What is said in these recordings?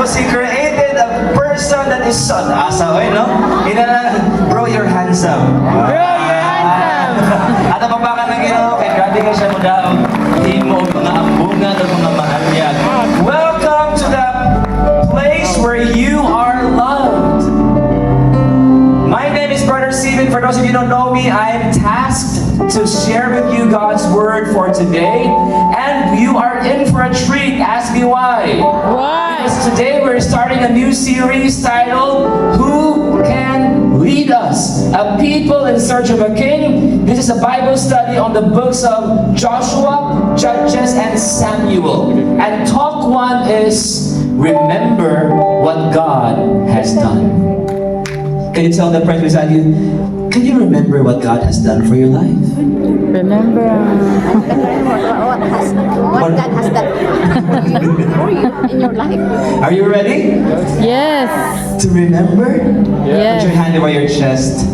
because He created a person that is son. Asa, no? Bro, you're handsome. Bro, you're handsome. At ang pagbakan ng Ginoo, kay grabe ka siya mo daw. Di mo mga ambungan at mga maalyag. Welcome to the place where you are loved. My name is Brother Steven. For those of you who don't know me, I am tasked to share with you God's Word for today. And you are in for a treat. Ask me why. Why? Because today we're starting a new series titled, Who Can Lead Us? A People in Search of a King. This is a Bible study on the books of Joshua, Judges, and Samuel. And talk one is, Remember what God has done. Can you tell the person beside you, can you remember what God has done for your life? Remember? What God has done for you in your life. Are you ready Yes. to remember? Yes. Put your hand over your chest.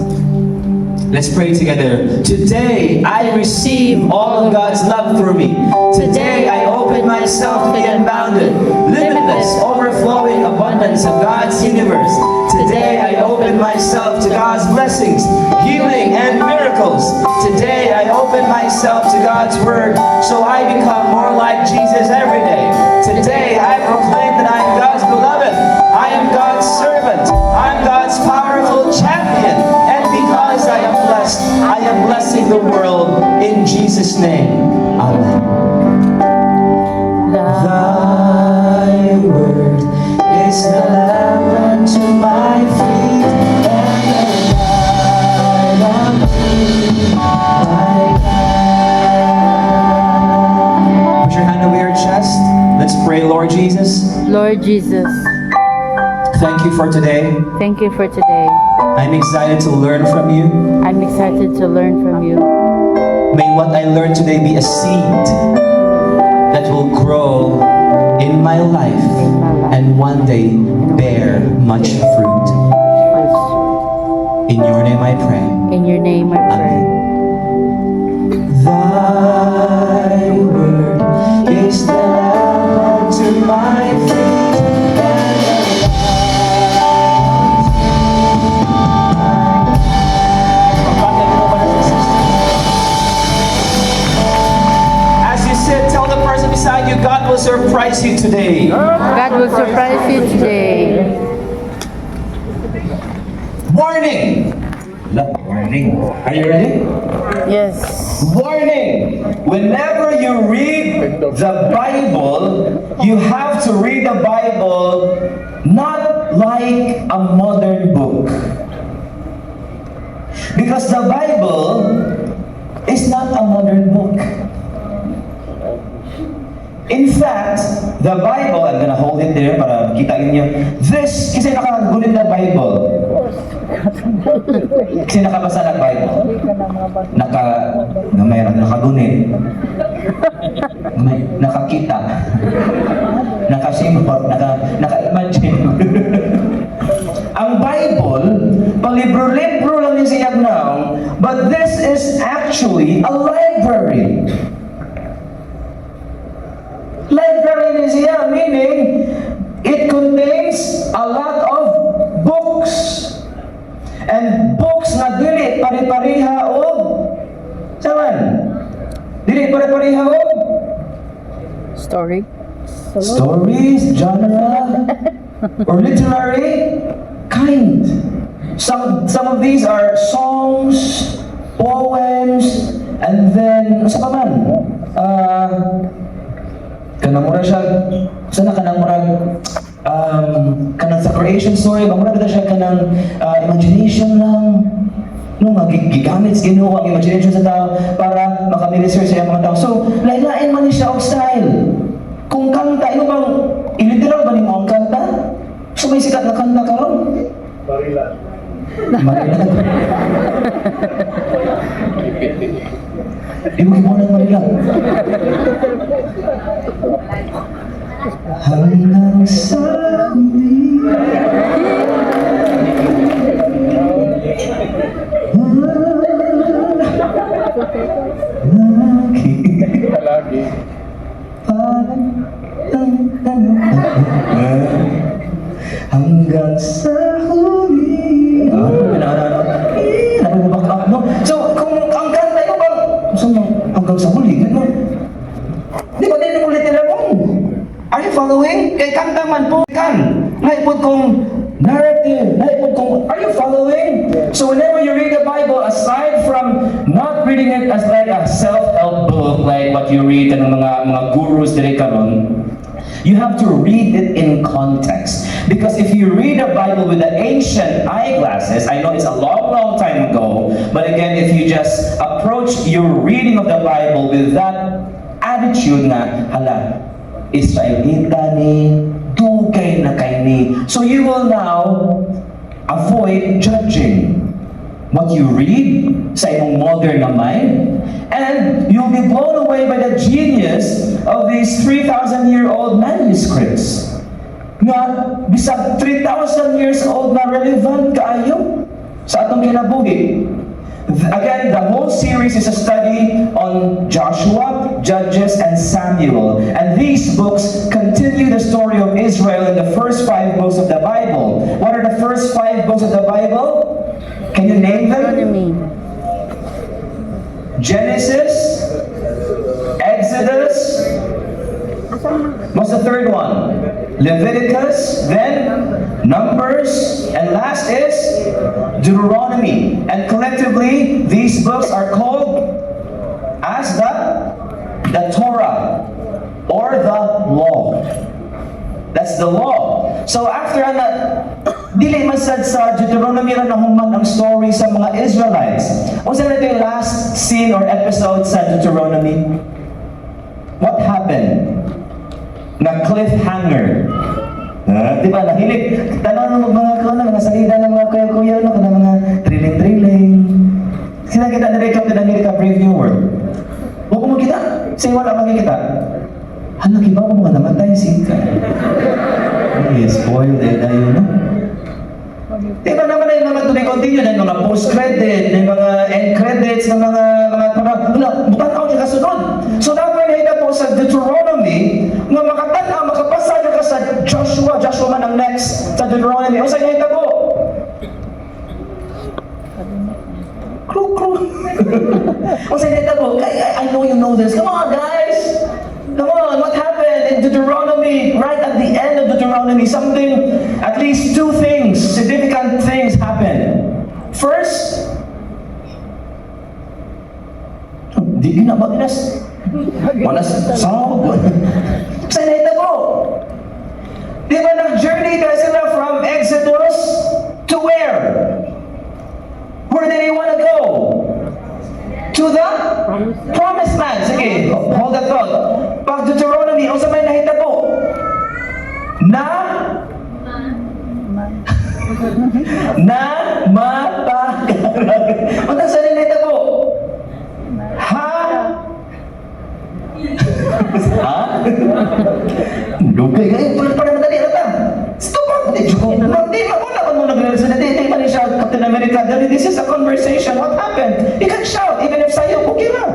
Let's pray together. Today, I receive all of God's love through me. Today, I open myself to the unbounded, limitless, overflowing abundance of God's universe. Today, I open myself to God's blessings, healing, and miracles. Today, I open myself to God's Word so I become more like Jesus every day. Today, I proclaim that I am God's beloved. I am God's servant. I am God's powerful champion. And because I am blessed, I am blessing the world in Jesus' name. Amen. Thy word is the lamp unto my feet and the light unto my path. Put your hand over your chest. Let's pray, Lord Jesus. Lord Jesus, Thank you for today. thank you for today. I'm excited to learn from you. I'm excited to learn from you. May what I learn today be a seed that will grow in my life and one day bear much fruit. In your name I pray. In your name I pray. Thy word is the lamp unto my feet and the As you sit, tell the person beside you, God will surprise you today. God will surprise you today. Warning! Warning. Are you ready? Yes. Warning! Whenever you read the Bible, you have to read the Bible not like a modern book. Because the Bible is not a modern book. In fact, the Bible, I'm gonna hold it there para makita niyo. This, kasi nakagulit na Bible. Kasi nakabasa ng Bible. Mayroon nakagunit. Nakakita. Nakasimpot. Naka-imagine. Ang Bible, palibro-libro lang yung siyag now, but this is actually a library. Library is here, meaning it contains a lot of books. And books na dili pare-pareha o saman? Dili pare-pareha o Story. stories, genre, or literary kind. Some of these are songs, poems, and then sa paman? Kanang mura siya, sana kanang mura, kanang sa creation story, mura ba siya kanang imagination lang, no, gigamit sa Ginoo ang imagination sa tao para makaminister sa mga tao. So, lain-lain man siya og style. Kung kanta, ino bang, iliteral ba ni mo ang kanta? So, may sikat na kanta karon? Marilan. Marilan. Di mo kimunan Marilan. Hanggang sa huli lagi parang hanggang sa huli. Nababak up, no? So, kung ang kanta ito bang, saan mo, hanggang sa huli, ano? Di ba din ulit nila mo? Are you following? Kay kanta man po kan. Naipod kong narrative. Naipod kong, are you following? So whenever you read the Bible, aside from not reading it as like a self-help book, like what you read ng mga gurus dire karon, you have to read it in context. Because if you read the Bible with the ancient eyeglasses, I know it's a long, long time ago, but again, if you just approach your reading of the Bible with that attitude na, hala, Israelita ni, dugay na kay ni. So you will now avoid judging what you read sa imong modern na mind, and you'll be blown away by the genius of these 3,000-year-old manuscripts. Nga, bisag 3,000 years old na relevant kaayo sa atong kinabuhi. Again, the whole series is a study on Joshua, Judges, and Samuel. And these books continue the story of Israel in the first 5 books of the Bible. What are the first 5 books of the Bible? Can you name them? Deuteronomy. Genesis, Exodus, what's the third one? Leviticus, then Numbers, and last is Deuteronomy. And collectively, these books are called as the Torah, or the law. That's the law. So after dili masad sa Deuteronomy na nahuman ang story sa mga Israelites. O sa natin yung last scene or episode sa Deuteronomy? What happened? Na cliffhanger. Di ba, nahilig. Tanong ng mga salida ng mga kuya-kuya, no? Kana mga drilling-drilling. Sila kita na-recap na America Brave New World. Huwag mo kita. Say, wala makikita. Hala, iba mo mga namatay, sika. Ay, spoiled eh, tayo, no? Di ba naman na yung mga to-be-continue, na yung mga post-credit, na yung mga end credits, na mga bukan ako yung kasunod. So, dapat na po sa Deuteronomy, nga makapasa ka sa Joshua man ang next sa Deuteronomy. O sa ngayon po? Kruk. O sa ngayon po? I know you know this. Come on, guys! Come on, what happened in Deuteronomy? Right at the end of Deuteronomy, at least 2 things, significant things happened. First, di ginaba inas. Wala sao. Sa neta po. Di ba nag-journey na sila from Exodus to where? Where did they want to go? To the promised land. Sige, hold that thought. Pag Deuteronomy, o sa may nahita po? Mapagkarag. O sa may nahita po? Lugay kayo, tulad pa naman dali rata. Stop! Hindi mawala pa mo nag-relation na di man siya Captain America. This is a conversation. What happened? You can shout, even if sa'yo, okay lang.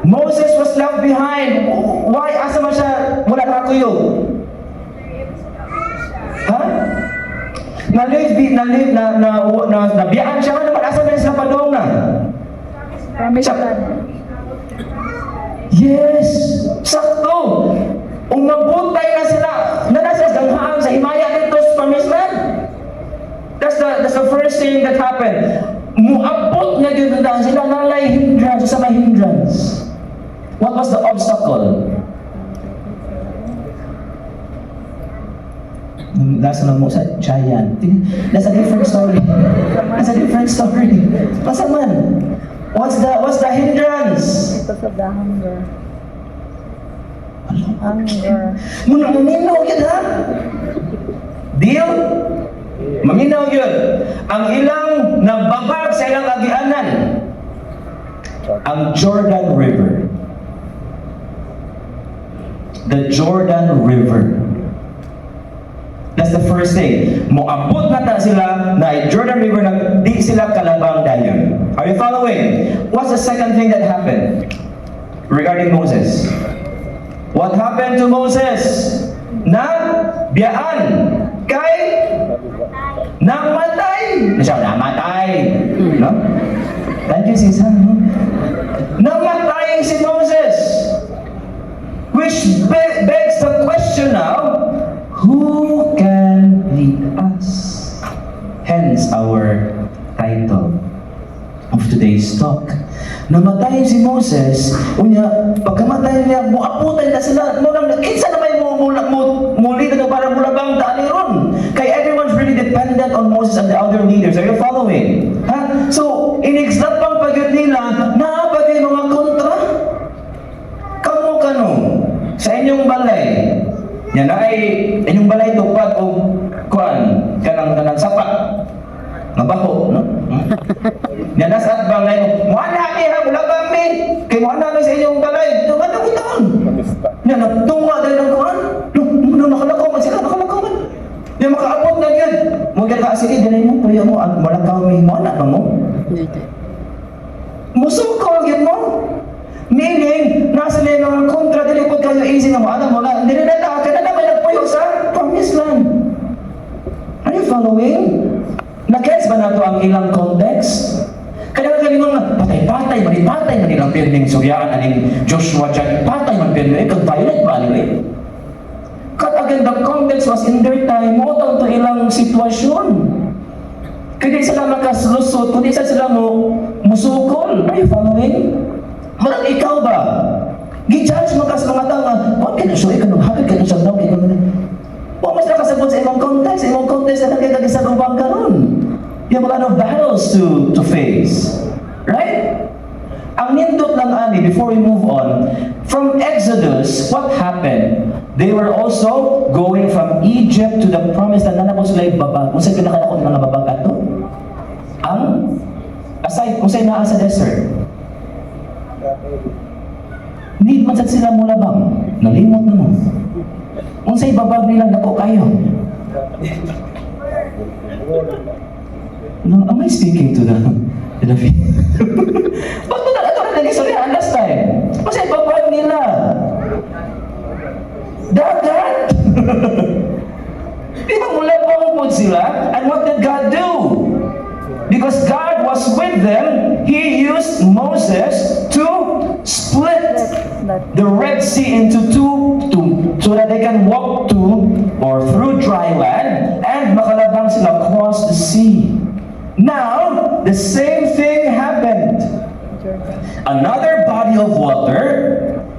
Moses was left behind. Why? Asa man siya, wala na kuyo. Nabiyaan siya ka naman, asa man siya padong na. Yes! Sakto! Umabutay na sila na nasa danghaan sa himaya nito sa promised land. That's the first thing that happened. Muabot na yun na sila nalay hindrance sa may hindrance. What was the obstacle? Last na mo sa giant. That's a different story. That's a different story. Basta man. What's the hindrance? Because of the hunger. Hunger. Maminaw yun, ha? Deal? Maminaw yun. Ang ilang nababag sa ilang agianan. Ang Jordan River. The Jordan River. That's the first thing. Moabot na sila na Jordan River na di sila kalabang dayon. Are you following? What's the second thing that happened regarding Moses? What happened to Moses? na biyaan kay namatay. Namatay. No? Thank you, sis. Namatay si Moses. Which begs the question now, who can lead us? Hence our title of today's talk. Namatay si Moses, unya, pagkamatay niya, muaputan na sila, kinsa na may muli na para mulabang daan ron. Kaya everyone's really dependent on Moses and the other leaders. Are you following? Ha? So, inexlapang pag-yun nila, naabagay mga kontra. Kamu kano, sa inyong balay, yan ay, inyong balay tupad o kuan, kanang sapat. Mabaho, no? Yan nasa at balay mo. Muha namin ha, wala kami. Kaya muha namin sa inyong balay. Ito, ano ko taon? Yan, nagtunga dahil ng kuhan. Nakalakaw man sila, nakalakaw man. Yan, makaabot na yun. Mga ka, sige, dali mo, kuya mo, at malakaw may mo, anak mo. Musukol, yun mo. Meaning, nasa na yung mga kontra, dili po kayo easy na mo, alam mo na, hindi na ka na naman nagpuyo sa promised land. Are you following? Nag-gets ba na ito ang ilang context? Kaya kami mga patay-patay, manipatay man ilang pirning Suryaan, aning Joshua dyan, patay man pirning, kag-violent ba anyway? Kat again, the context was in their time, mo to ilang sitwasyon. Kaya di sila makalusot, kundi sila mo musukol. Are you following? Marang ikaw ba? Gi-judge mo ka sa mga tao nga, huwag ka na siya, ikaw nung hakit ka na siya daw, ikaw na. Huwag mas nakasabot sa imong context na nagkita sa lubang karon. You have a lot of battles to face. Right? Ang nindot lang ani, before we move on, from Exodus, what happened? They were also going from Egypt to the promised land. Nana po sila ibabag. Kung sa'yo pinakala ko ng mga babag ato? Ang, aside, kung sa'yo naa sa desert. Need man sad sila mula bang? Nalimot na mo. Kung sa'y babag nilang dako kayo. No, am I speaking to the Ba't mo na ito na nag-isoryahan last time? Kung sa'y babag nila. Dagat! Di ba mula po sila? And what did God do? Because God was with them, He used Moses to split the Red Sea into two so that they can walk to or through dry land and makalabang sila across the sea. Now, the same thing happened. Another body of water,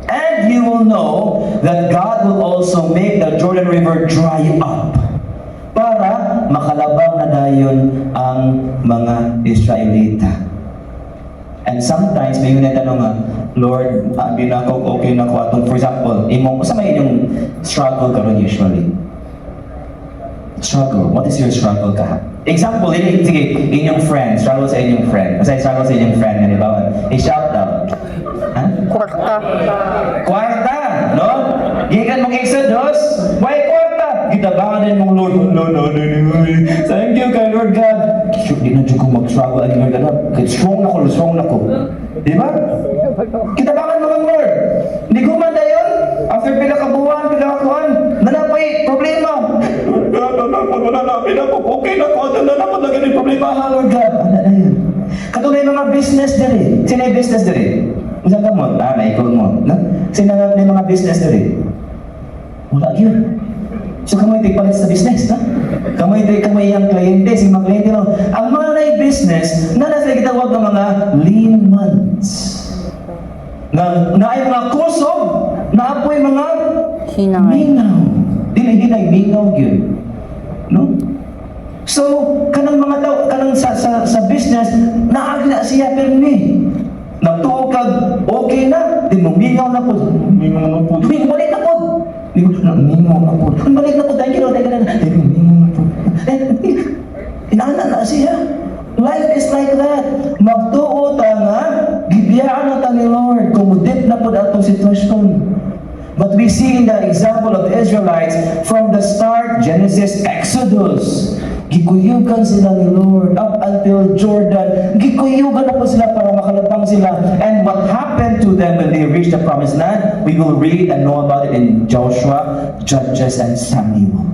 and you will know that God will also make the Jordan River dry up para makalabang na dayon ang mga Israelita. And sometimes, may yun tanong nga, Lord, di na ako, okay na ako atong, for example, sa may inyong struggle karon usually? Struggle. What is your struggle ka? Example, sige, inyong friend, struggle sa inyong friend. Kasi struggle sa inyong friend, di ba? I-shout out. Ha? Kwarta, no? Gikan mong Exodus, may kwarta. Gitabangan din mong Lord, no. Thank you kay Lord God. Di na dyan ko mag-struggle ang Lord God. Strong na ko. Di ba? Kitabangan mo ng Lord. Hindi ko man dayon. After pila ka buwan, nanapay problema. Nanapin ako, okay na ko. Nanapad na ganun problema, Lord God. Ano na yun? Katulad mga business dali. Sino yung business dali? Isang ka mo? Naikon mo. Sino yung mga business dali? Wala yun. So kamoy tigpalit sa business, na? Kamoy yung kliyente, si mga kliyente, no? Ang mga na-business, sila kitawag ng mga lean months. Na ay mga kusog, na apoy mga minaw. Dili-hinay, minaw yun. No? So, kanang mga tao, kanang sa business, naagla siya permi. Nagtuokag, okay na, di mo mingaw na po. Balik na po. Mingaw na po. Balik na po, thank you, mingaw na po. Inaana na siya. Life is like that. Magtuo ta nga, gibiyaan na ta ni Lord. Kumudit na po atong sitwasyon. But we see in the example of the Israelites from the start, Genesis, Exodus, Gikuyugan sila ni Lord up until Jordan. Gikuyugan na po sila para makalabang sila. And what happened to them when they reached the promised land, we will read and know about it in Joshua, Judges, and Samuel.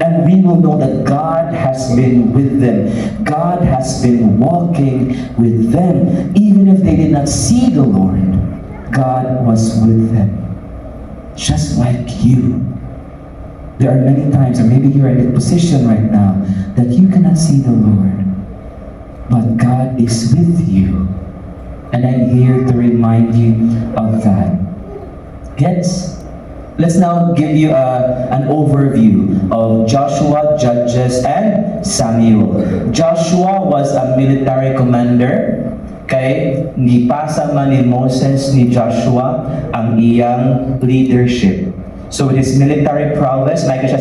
And we will know that God has been with them. God has been walking with them. Even if they did not see the Lord, God was with them. Just like you. There are many times, or maybe you're in a position right now, that you cannot see the Lord. But God is with you. And I'm here to remind you of that. Gets? Let's now give you an overview of Joshua, Judges, and Samuel. Joshua was a military commander. Kay gipasa man ni Moses ni Joshua ang iyang leadership. So with his military prowess, may siya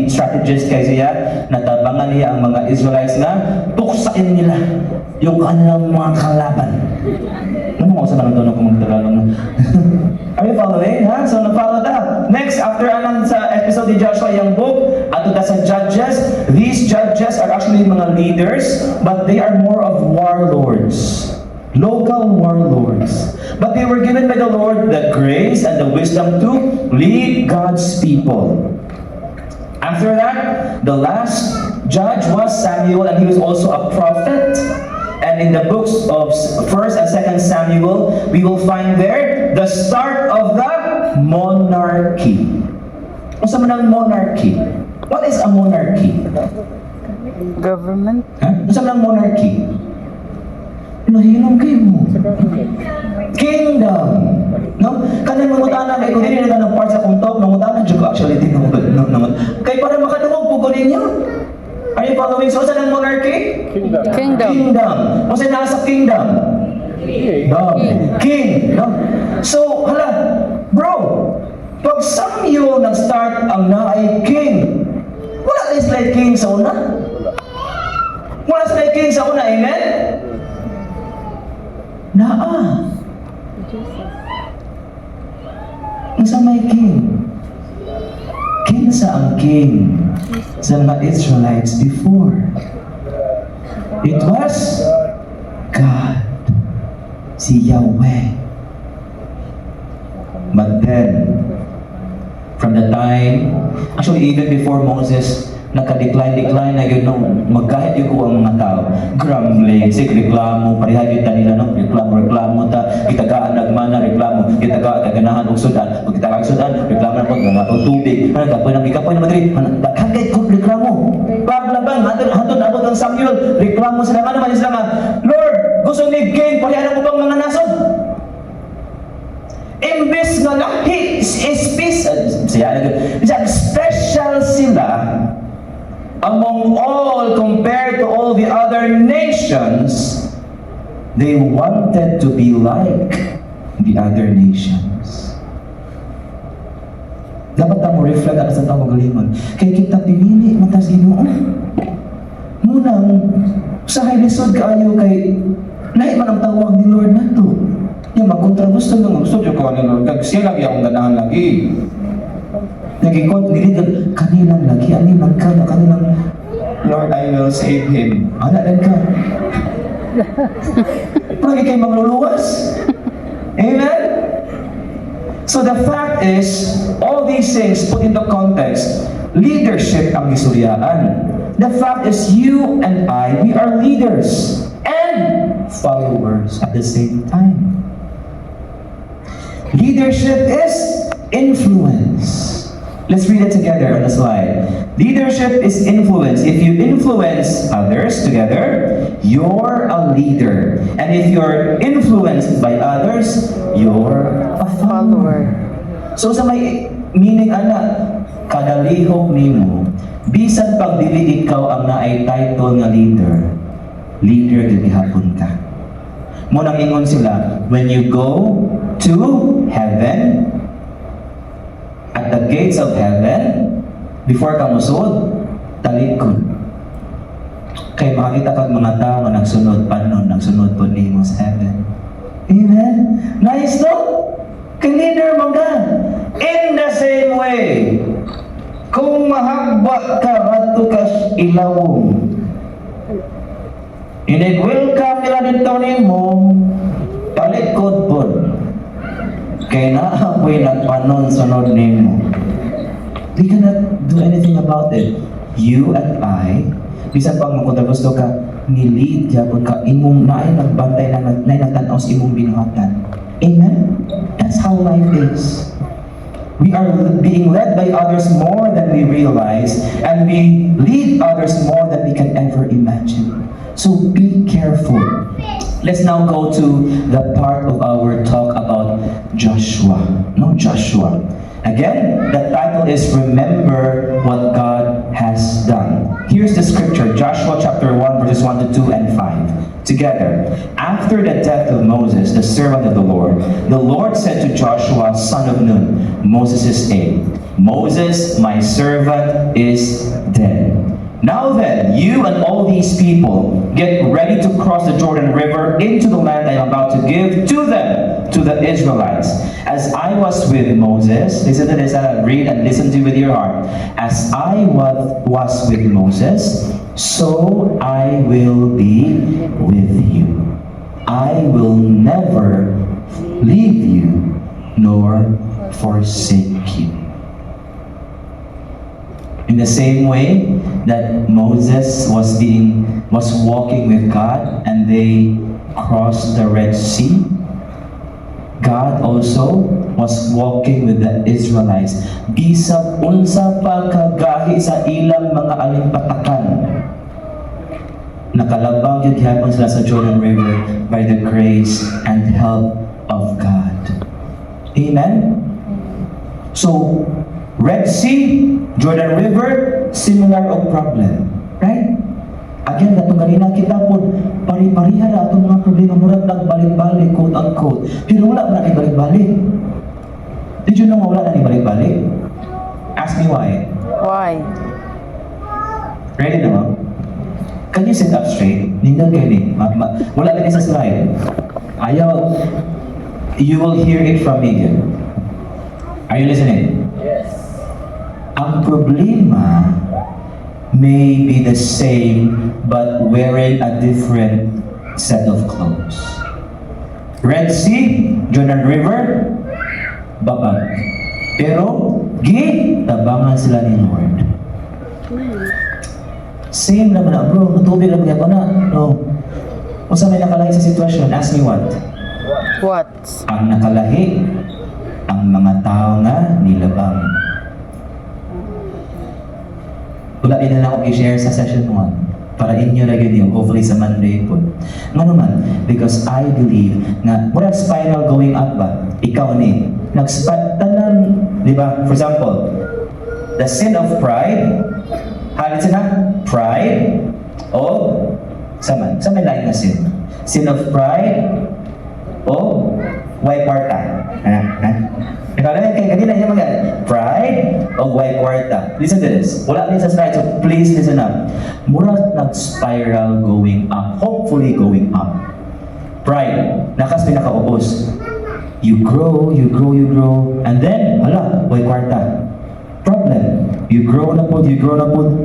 strategist kay siya, natabangan niya ang mga Israelites na tuksain nila yung kanilang mga kalaban. Ano mo sa nang doon kung magtagalog? Are you following? Ha? So na-follow that. Next, after anong sa episode ni Joshua, yung book, ato ta sa Judges, these judges are actually mga leaders, but they are more of warlords. Local warlords. But they were given by the Lord the grace and the wisdom to lead God's people. After that, the last judge was Samuel, and he was also a prophet. And in the books of 1st and 2nd Samuel, we will find there the start of the monarchy. Ano sa manang monarchy? What is a monarchy? Government. Ano sa manang monarchy? Nahinom kayo mo. Kingdom. No? Kanang mangutana kay kung hindi na ng part sa kong top, mangutana dyan ko actually tinungod. Kaya para makatungog po ko ninyo. Are you following? So, saan ang monarchy? Kingdom. Kingdom. Kung saan nasa kingdom? King. No? So, hala, bro, pag Samuel nag-start ang naay king, wala na sila king sa una? Wala sila king sa una, amen? Naa. Nasa may king. King sa ang king sa mga Israelites before. It was God. Si Yahweh. But then, from the time, actually even before Moses, naka-decline na yun, no, magkahit yung ko ang mga tao. Grumbling, reklamo, parihan yun nila, no, reklamo ta, kitagaan nagmana, reklamo, kitagaan naganahan og sudan, pag kitagaan sudan, reklamo na po, mga tubig, ikapoy na madrid, kagay ko reklamo. Paglabang, hatod abot ang Samuel, reklamo sila, ano man sila nga, Lord, gusto ni king, parihan mo bang mga nasod? Imbes nga lahi, special sila among all compared to all the other nations. They wanted to be like the other nations. Dapat mo reflect ang sa tao magalingon. Kaya kita pinili matas Ginoo. Munang sa lisod kaayo kay lahi man ang tawag ni Lord nato. Yung magkontra gusto ko ni Lord kag siya lagi akong ganahan lagi. Naging niligan kanilang lagi, animan ka na kanilang Lord, I will save him. Ana din ka. Lagi kayo magluluwas. Amen? So the fact is, all these things put into context, leadership ang gisuryaan. The fact is, you and I, we are leaders and followers at the same time. Leadership is influence. Let's read it together on the slide. Leadership is influence. If you influence others together, you're a leader. And if you're influenced by others, you're a follower. So sa may meaning ana, kada lihok nimo, bisan pag dili ikaw ang naay title nga leader gihapon ka. Mo nang ingon sila, when you go to heaven, at the gates of heaven, before ka musod, talikod. Kay makita kag mga tao nga nagsunod panon, nagsunod po nimo sa heaven. Amen? Nice no? Kay leader mga. In the same way, Kung mahagba ka adto ka ilawom, inig-welcome nila dito nimo, palikod pod. Kay naapoy nagpanon sunod nimo. We cannot do anything about it. You and I, bisan pang kung gusto ka, nilid gyapon ka imong naay nagbantay na nagtanaw sa imong binuhatan. Amen? That's how life is. We are being led by others more than we realize, and we lead others more than we can ever imagine. So be careful. Let's now go to the part of our talk about Joshua. No, Joshua. Again, the title is Remember What God Has Done. Here's the scripture, Joshua chapter 1, verses 1 to 2 and 5. Together, after the death of Moses, the servant of the Lord said to Joshua, son of Nun, Moses' aide, Moses, my servant, is dead. Now then, you and all these people, get ready to cross the Jordan River into the land I am about to give to them, to the Israelites. As I was with Moses, listen to this, read and listen to it with your heart. As I was with Moses, so I will be with you. I will never leave you nor forsake you. In the same way that Moses was walking with God and they crossed the Red Sea, God also was walking with the Israelites. Bisag unsa pa kagahi sa ilang mga alimpatakan, nakalabang yun gyapon sila sa Jordan River by the grace and help of God. Amen? So, Red Sea, Jordan River, similar of problem. Right? Again, natong ganina kita po, pari-parihan na itong mga problema, murag nagbalik-balik, quote-unquote. Pero wala ba na balik-balik? Did you know wala na balik-balik? Ask me why. Why? Ready na mo? Can you sit up straight? Nindang kayo ni. Wala na sa slide. Ayaw. You will hear it from me again. Are you listening? Yes. Ang problema may be the same but wearing a different set of clothes. Red Sea, Jordan River, babag. Pero, tabangan sila ni Lord. Same naman na, bro, matubig lang niya ba na? No. Kung saan may nakalahi sa sitwasyon, ask me what? What? Ang nakalahi, ang mga tao nga nilabang. Wala din na ako i-share sa session 1 para inyo na yun hopefully sa Monday po. Nga naman, because I believe na mura spiral going up ba? Ikaw ni, tanan, di ba? For example, the sin of pride, halit na? Pride o sa may lain na sin? Sin of pride o white parta? Ikaw na kaya kanina yung mga pride o white parta. Listen to this. Wala din sa slide, so please listen up. Mura nag-spiral going up, hopefully going up. Pride, nakas pinakaubos. You grow, and then, white parta. Problem, you grow na po,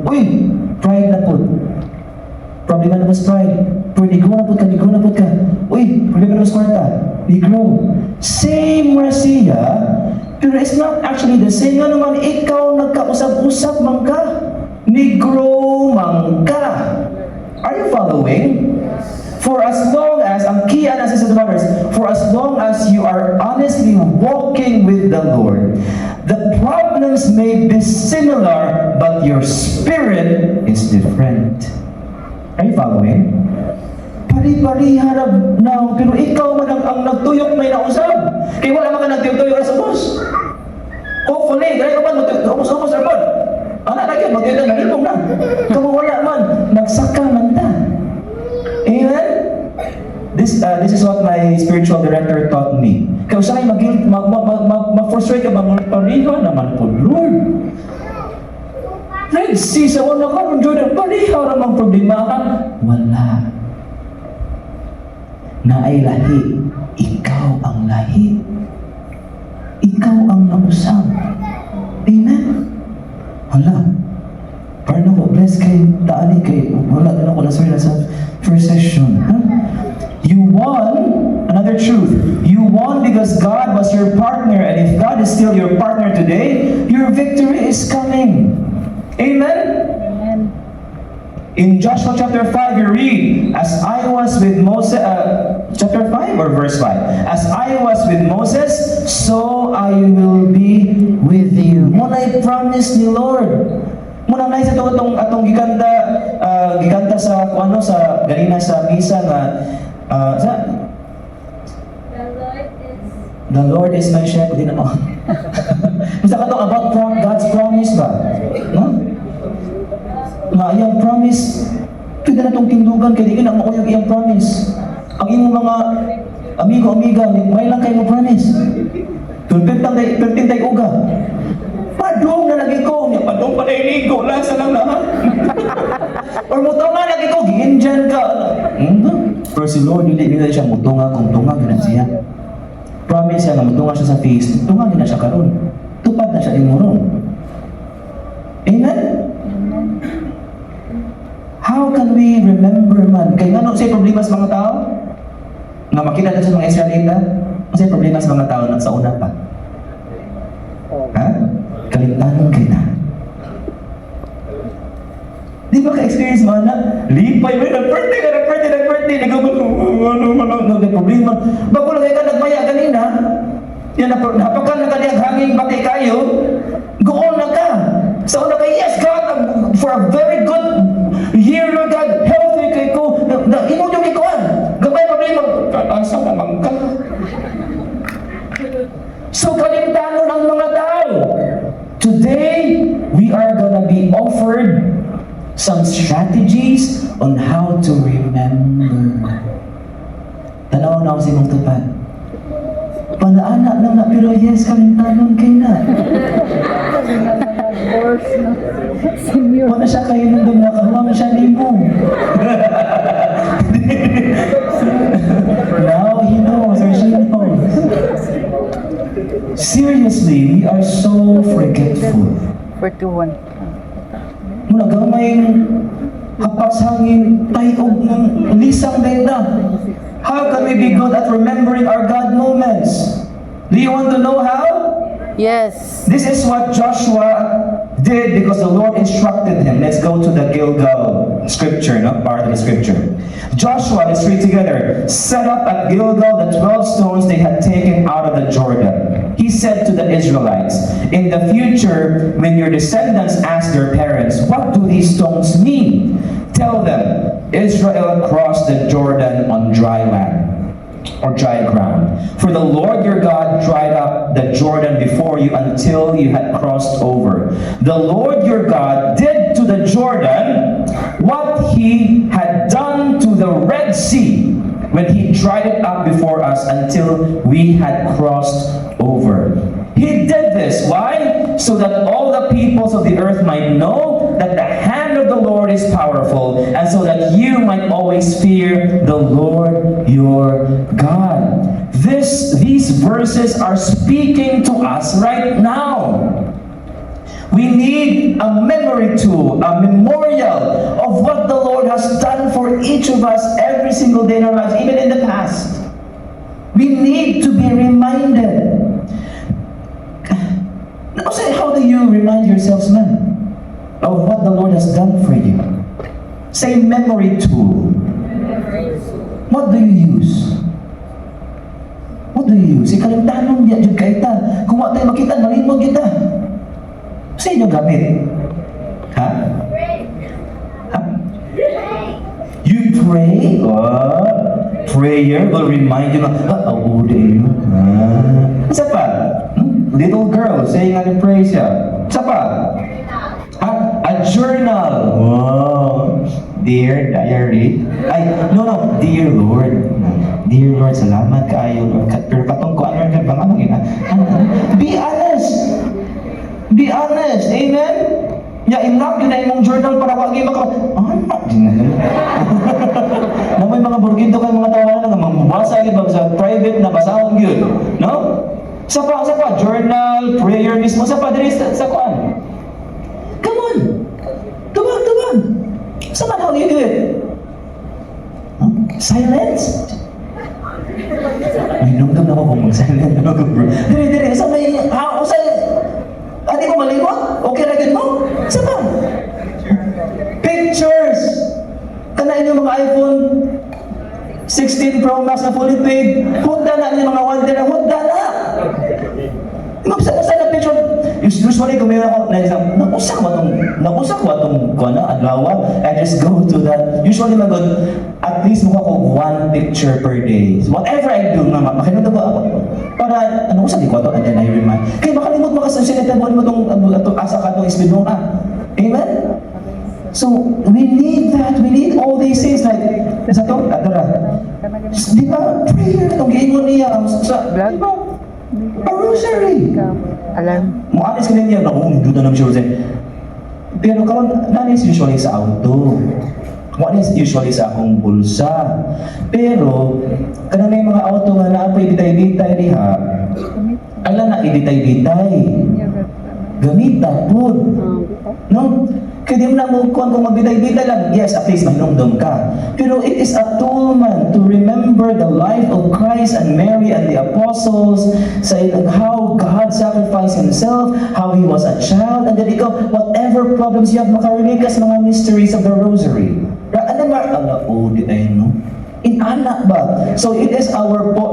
uy, pride na po. Problema na mas pride. Pero grow na po ka. Uy, problema na mas kwarta. Grow. Same rasiya, pero it's not actually the same. Nga naman, ikaw nagkausap-usap man ka. Negro man ka. Are you following? For as long as, ang key analysis of the brothers, for as long as you are honestly walking with the Lord, the problems may be similar, but your spirit is different. Are you following? Pari-pariharap na, pero ikaw man ang nagtuyok may nausap. Kaya wala mga nagtuyok na sa boss. Hopefully, dahil ka ba nagtuyok-ubos na po? Lagi, mag-tuyok na, nalipong na. Kung wala man, nagsaka man na. Amen? This is what my spiritual director taught me. Kaya sa'yo mag-frustrate ka, pariha naman po, Lord. Red Sea, sa wala ka, Jordan, pariha naman problema ka. Wala. Na ay lahi, ikaw ang lahi. Ikaw ang nausap. Amen? hala, parang ako, bless kay Taani, kay, wala din ako nasuri na sa first session. Huh? You won, another truth, you won because God was your partner, and if God is still your partner today, your victory is coming. Amen? In Joshua chapter 5, you read, as I was with Moses, chapter 5 or verse 5, as I was with Moses, so I will be with you. Muna i-promise ni Lord. Muna na sa atong gikanta sa ano sa ganina sa misa nga the Lord is my shepherd. Di na mo. Basta ka about God's promise ba? No? Nga iyang promise, pwede na itong tindugan, kaya di na makuyog iyang promise. Ang iyong mga amigo-amiga, may lang kayo mo promise. Tulpintay uga. Padong na lagi ko, padong pa na iligo, lasa lang lahat. Or mutong na lagi ko, giinjan ka. Pero si Lord, hindi siya mutunga, kung tunga, ginan siya. Promise siya na mutunga siya sa feast, tunga gina siya karon. Tupad na siya imurong. Amen? How can we remember man? Kaya nga say problema sa mga tao? Nga makita natin sa mga Israelita? Say problema sa mga tao na sa una pa? Ha? Kalimtanon kayo na. Di ba ka-experience mo na? Lipay mo, nag-birthday, nag-problema. Bago lang ka nagmaya kanina, yan, napakan na kaniyang hanging bati kayo, goon na ka. Sa una kayo, yes, God, for a very good year, Lord God, healthy kay ko. Imo yung ikuan. Gabay problema. Asa naman ka. So, kalimtanon ang mga tao. Today, we are gonna be offered some strategies on how to remember. Tanaw na ako sa imong tupad. Panaanak lang na, pero yes, kalimtanon kayo na. Wala siya kayo nandun na, karuha mo siya limo. Now he knows, or she knows. Seriously, we are so forgetful. 41. Muna gamay hapas hangin, tayo ng lisang ganda. How can we be good at remembering our God moments? Do you want to know how? Yes. This is what Joshua did because the Lord instructed him. Let's go to the Gilgal scripture, not part of the scripture. Joshua, let's read together, set up at Gilgal the 12 stones they had taken out of the Jordan. He said to the Israelites, in the future, when your descendants ask their parents, what do these stones mean? Tell them, Israel crossed the Jordan on dry land, or dry ground. For the Lord your God dried up the Jordan before you until you had crossed over. The Lord your God did to the Jordan what he had done to the Red Sea when he dried it up before us until we had crossed over. He did this, why? So that all the peoples of the earth might know that the hand of the Lord is powerful, and so that you might always fear the Lord your God. These verses are speaking to us right now. We need a memory tool, a memorial of what the Lord has done for each of us every single day in our lives, even in the past. We need to be reminded. Now, say, how do you remind yourselves, man, of what the Lord has done for you? Say, memory tool. What do you use? What do you use? Ikalimtanon diya jud kay ta. Kung wa tayo makita, malimod kita. Sa inyo gamit? Ha? Ha? You pray? Prayer will remind you na, oh, day yun. Isa pa? Little girl saying ano pray siya. Isa pa? A journal. Wow. Dear diary. No. Dear Lord. Dear Lord, salamat kaayo, Lord. Pero katong ko ano rin bang ano gina? Be honest. Be honest. Amen? Ya, inap yun na imong journal para wag yung maka... Na may mga burgito kay mga tawanan nga mabasa yun sa private na basahon yun. No? Sa pa, journal, prayer mismo, sa pa, sa kuan. Come Someone, how do you do it? Huh? Silence? May nungdam na ako kung mag-silent ako, bro. Dili, sa may, o sa, di mo malimot? Okay na mo? Sa ba? Pictures! Kanain yung mga iPhone 16 Pro Max na fully paid, hunda na yung mga wonder na hunda na! Mabasa na picture. Usually, kung mayroon ako, nakusak ba itong adlawa? I just go to that. Usually, magod, at least mukha ko one picture per day. So, whatever I do, makinuto ba ako? Para, ano ko sa likod, and then I remind. Kaya makalimot mo kasi sinitabuan mo itong asa ka itong speed mo ka. Amen? So, we need that. We need all these things like, sa ito, di ba, prayer, itong gingon niya, sa, di ba, a rosary. Alarm. Mualis ka niya, hindi na sure siya. Pero karon nani is usually sa auto. What is usually sa akong bulsa. Pero, kanang may mga auto nga naapay bitay-bitay diha, ala na ibitay-bitay. Gamita po. No? Kaya di mo na mo kung magbitay-bitay lang, yes, at least mahinumdum ka. Pero it is a tool man to remember the life of Christ and Mary and the apostles, saying how God sacrificed Himself, how He was a child, and then ikaw, whatever problems you have, makarelate ka sa mga mysteries of the Rosary. And then, di tayo, no? Inanak ba? So it is our goal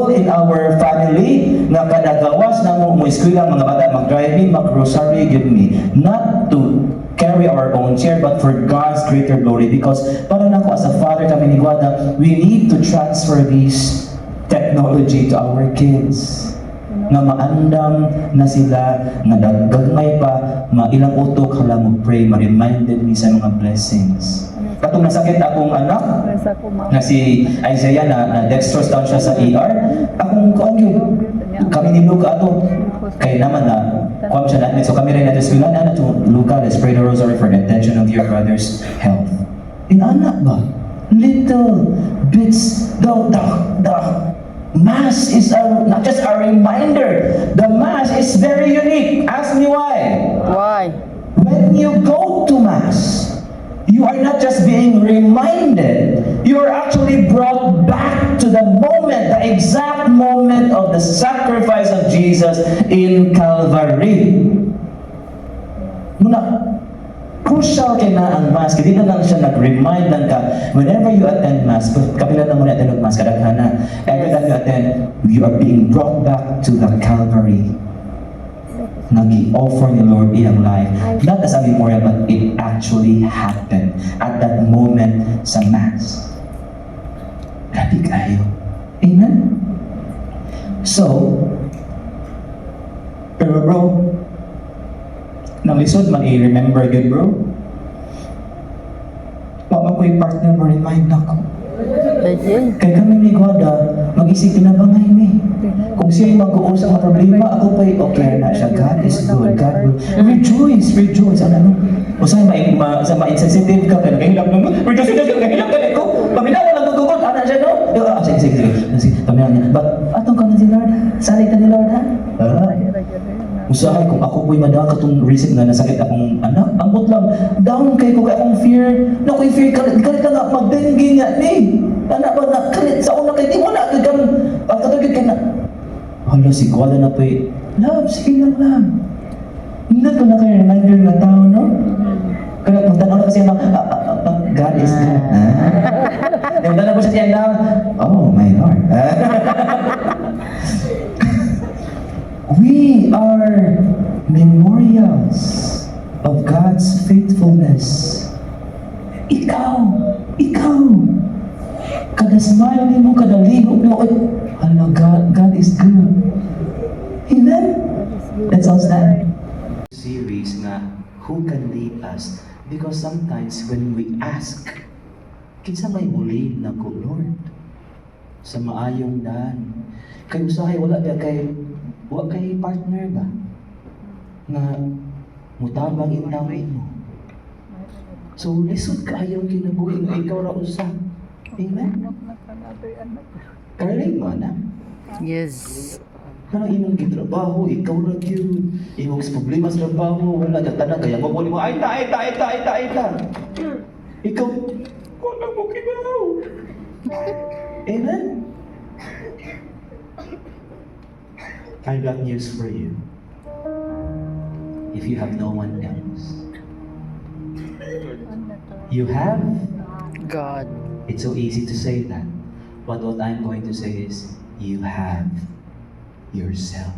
in our family na kadagawas na mo eskwela mga bata mag-driving, mag-rosary, give me. Not to carry our own chair but for God's greater glory because para na ako as a father kami ni Guada, we need to transfer this technology to our kids. Nga maandam na sila, nga daggagmay pa, mailang utok hala mo pray, ma-reminded me sa mga blessings. Katong nasakit akong anak, na si Isaiah na dextrose down siya sa ER, akong kami ni Luca ato, kaya naman na, kuwam siya natin. So kami rin natin sila na Luca, let's pray the rosary for the attention of your brother's health. Inanak ba? Little bits, the Mass is not just a reminder. The Mass is very unique. Ask me why. Why? When you go to Mass, you are not just being reminded, you are actually brought back to the moment, the exact moment of the sacrifice of Jesus in Calvary. Muna, crucial kay na ang Mass. Kaya di na lang siya nag-remind lang ka, whenever you attend Mass, kapila na muna attend ng Mass, kadaghan every time you attend, you are being brought back to the Calvary. Nag-i-offer ni Lord iyang life. Not as a memorial, but it actually happened at that moment sa Mass. Grabe kayo. Amen? So, pero bro, nang lisod man i-remember good bro. Wala ko yung partner mo, remind ako. Kaya kami ni Guada, mag-isipin na bangay ni. Kung siya yung mag-uusap ng problema, ako pa okay na siya. God is good. God will rejoice. Ano? O saan ma-insensitive ka, kaya kahilap naman. Rejoice, kahilap ka ko. Paminawa lang gugugot, anak siya, no? Sige. Paminawa niya. But, atong ka na si Lord, salit ka ni Lord, ha? Usahay, kung ako po'y madaka itong recent na nasakit akong anak, ambot lang, down kayo ko kaya akong fear, na ako'y fear, kalit ka nga, mag-dengue nga, ni. Anak ba na, kalit sa una kayo, di mo na, kagam, pagkatagid ka na. Hala, si Guada na po'y, love, sige lang. Hindi ko na kayo reminder na tao, no? Kaya kung tanaw na kasi na, God is good. Yung tanaw ko sa tiyan na, oh my Lord. We are memorials of God's faithfulness. Ikaw, kada smile mo, kada ligo mo, Allah, God is good. Amen? Let's all stand. Series na, who can lead us? Because sometimes when we ask, kinsa may believe na ko, Lord, sa maayong daan. Kayo usahay, wala kay partner ba? Na mutabang intawin mo. So, lisod ka ayaw kinabuhi nga ikaw ra usa. Amen? Karling mo na? Yes. Kanang imong gitrabaho, ikaw ra gyud. Imong problema sa trabaho, wala na tanan kaya mo mo ay ta. Ikaw, wala mo kibaw. Amen? I got news for you. If you have no one else, you have. God. It's so easy to say that. But what I'm going to say is, you have yourself.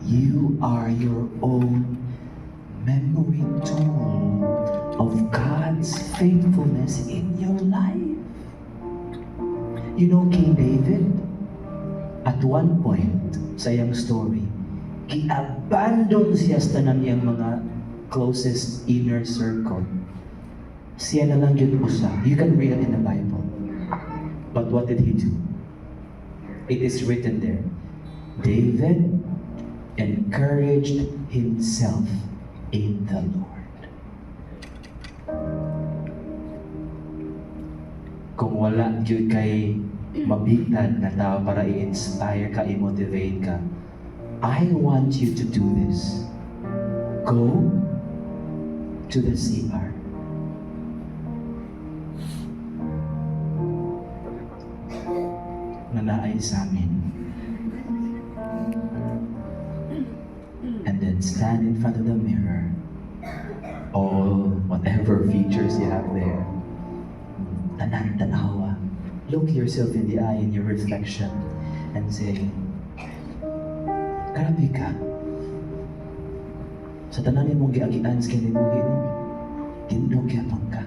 You are your own memory tool of God's faithfulness in your life. You know King David, at one point sa iyang story, i-abandon siya sa tanan niyang mga closest inner circle. Siya na lang yun usa. You can read it in the Bible. But what did he do? It is written there. David encouraged himself in the Lord. Kung wala yun kay mabigtan na tao para i-inspire ka, i-motivate ka, I want you to do this. Go to the CR. Na naay sa amin. And then stand in front of the mirror. All whatever features you have there. Tanan-tanawa. Look yourself in the eye in your reflection and say, grabe ka. Sa tanan mong giagian sa kinibuhi mo, tindog yapang ka.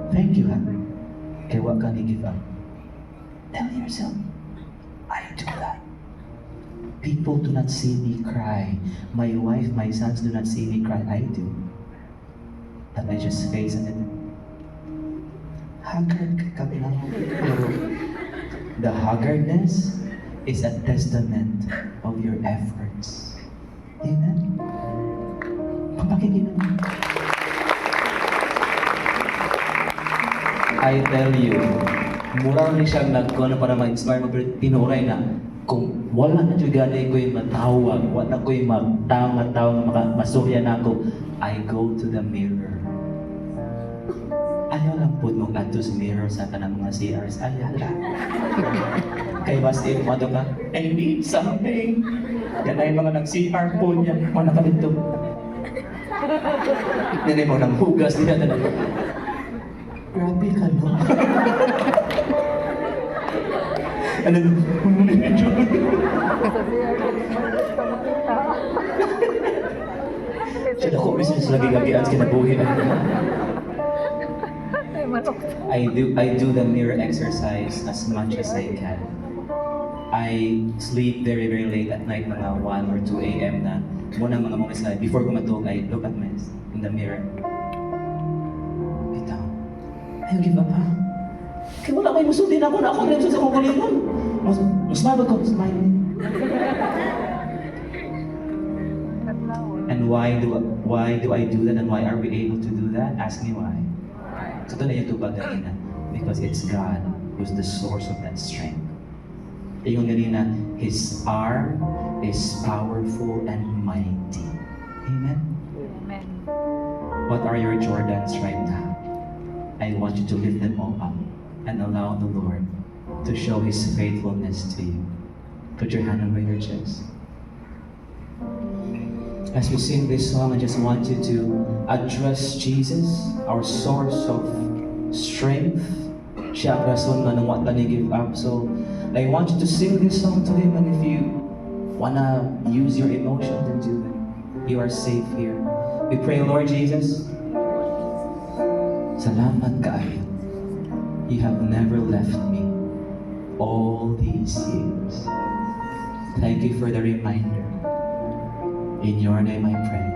Thank you, ha? Kaya wag ka ni-give up. Tell yourself, I do that. People do not see me cry. My wife, my sons do not see me cry. I do. But I just face it. Haggard ka lang. The haggardness is a testament of your efforts. Amen? Papakikinan mo. I tell you, murang ni siyang nagkuhan para ma-inspire mo, pero tinuray na, kung wala na dyan gani ko'y matawag, wala ko'y magtawag, masurya na ako, I go to the mirror. Ayaw lang po mong ato sa mirror sa tanang mga CRs. Ayaw lang. Kaya basta yung mato ka, I need something. Yan ay mga nag-CR po niya. Mana ka dito. Yan ay mga nang hugas niya talaga. Grabe ka, no? Ano? Medyo. Siya na ko, business lagi gagian sa kinabuhi. I do the mirror exercise as much as I can. I sleep very, very late at night, mga 1 or 2 a.m. na. Muna mga moments na, before ko matulog, I look at myself in the mirror. Bitaw. Ayaw give up, ha? Kaya wala kayo musutin ako na ako rin sa kukulinan. Smile ko, smile. And why do I do that, and why are we able to do that? Ask me why. So ito na yung tubag kanina. Because it's God who's the source of that strength. Yung kanina, His arm is powerful and mighty. Amen? Amen. What are your Jordans right now? I want you to lift them all up and allow the Lord to show His faithfulness to you. Put your hand over your chest. As we sing this song, I just want you to address Jesus, our source of strength. Siya ang rason nga nang wala ni give up. So, I want you to sing this song to Him, and if you wanna use your emotion, then do it. You are safe here. We pray, Lord Jesus, salamat kaayo. You have never left me all these years. Thank you for the reminder. In your name I pray.